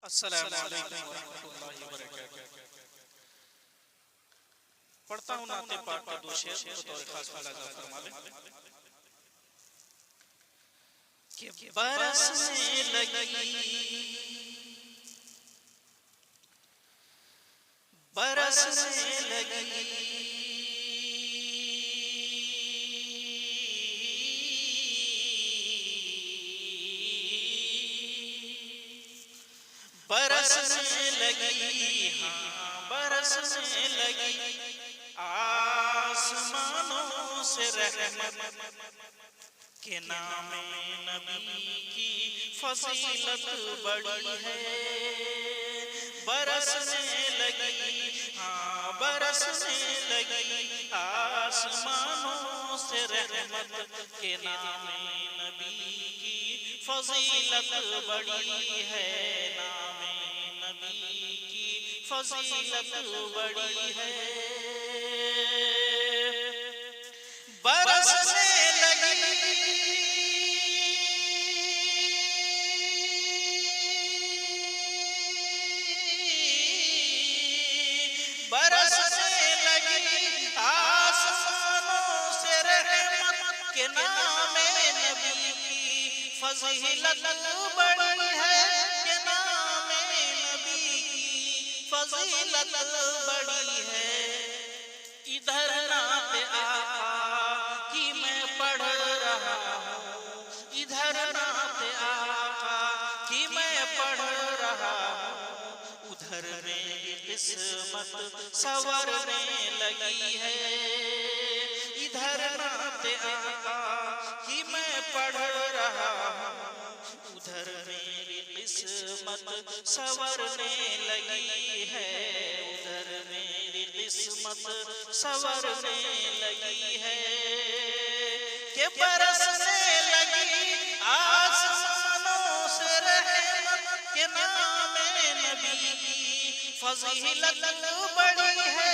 السلام علیکم ورحمۃ اللہ وبرکاتہ۔ پڑھتا ہوں نعت پاک کا دو شعر بطور خاص ملاحظہ فرما لیں کہ برسنے لگی برسنے لگی برسنے لگی ہاں برسنے لگی آسمانوں سے رحمت کہ نام نبی کی فضیلت بڑی ہے۔ برسنے لگی ہاں برسنے لگی آسمانوں سے رحمت کہ نام نبی کی فضیلت بڑی ہے۔ نام نبی کی فضیلت بڑی ہے۔ برسنے لگی برسنے لگی آسمانوں سے رحمت کہ نام نبی کی فضیلت بڑی ہے۔ کہ نام نبی کی فضیلت بڑی ہے۔ ادھر نعت آقا کی میں پڑھ رہا ہوں، ادھر نعت آقا کی میں پڑھ رہا ہوں، ادھر میری قسمت سنورنے لگی ہے۔ ادھر نعت آقا کی میں پڑھ رہا ہوں، ادھر میری قسمت سنورنے لگی ہے۔ ادھر میری قسمت سنورنے لگی ہے کہ برسنے لگی آسمانوں سے رحمت کہ نام نبی کی فضیلت بڑی ہے۔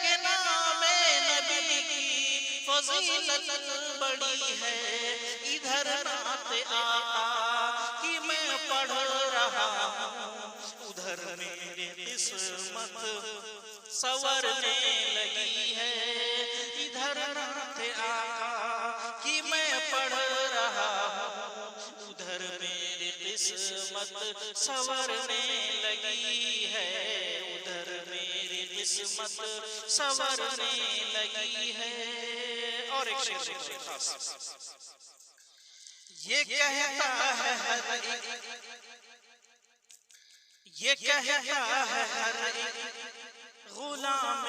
کہ نام نبی کی فضیلت بڑی ہے۔ ادھر نعت آقا کی میں پڑھ رہا ہوں، ادھر میری قسمت سنورنے لگی ہے۔ ادھر نعت آقا کی میں پڑھ رہا ہوں، ادھر میری قسمت سنورنے لگی ہے۔ ادھر میری قسمت سنورنے لگی ہے۔ اور ایک شعر خاص یہ کہتا ہے ہر ایک، یہ کہتا ہے ہر ایک غلام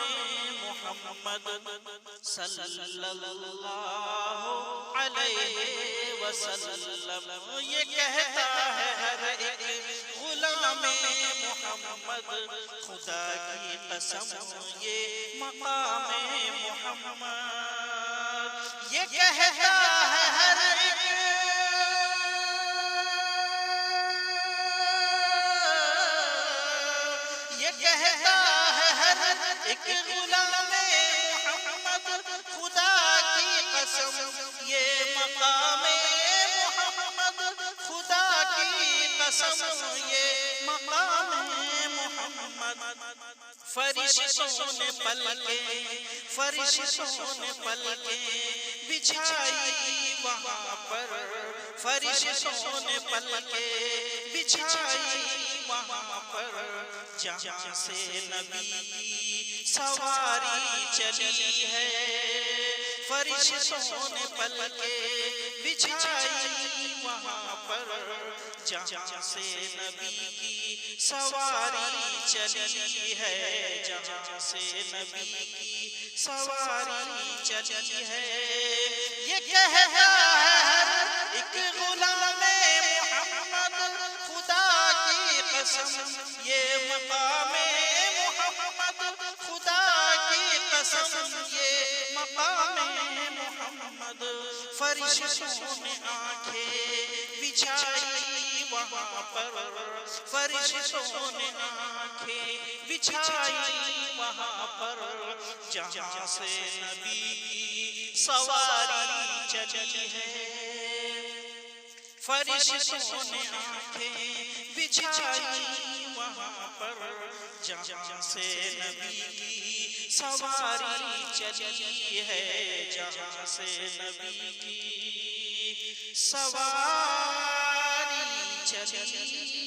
محمد صلی اللہ علیہ وسلم۔ یہ کہتا ہے ہر ایک غلام محمد خدا کی قسم یہ مقام محمد۔ یہ کہتا ہے ہر ایک کہتا ہے ہر ایک غلام محمد خدا کی قسم یہ مقام محمد۔ خدا کی قسم یہ مقام محمد۔ فرشتوں نے پلکیں فرشتوں نے پلکیں بچھائی وہاں پر، فرشتوں نے پلکیں بچھائی وہاں پر، جہاں سے نبی کی سواری چلی ہے۔ فرشتوں نے پلکیں بچھائی وہاں پر، جہاں سے نبی کی سواری چلی ہے۔ جہاں سے نبی کی سواری چلی ہے۔ یہ کہتا ہے ہر ایک غلام محمد خدا کی قسم یہ مقام محمد۔ خدا کی قسم یہ مقام محمد۔ فرشتوں نے آنکھیں بچھائی وہاں پر، فرشتوں نے آنکھیں بچھائی وہاں پر، جہاں سے نبی کی سواری چلی ہے۔ فرشتوں نے آنکھیں بچھائی پر جہاں سے نبی کی سواری چلی ہے، جہاں سے نبی کی سواری چلی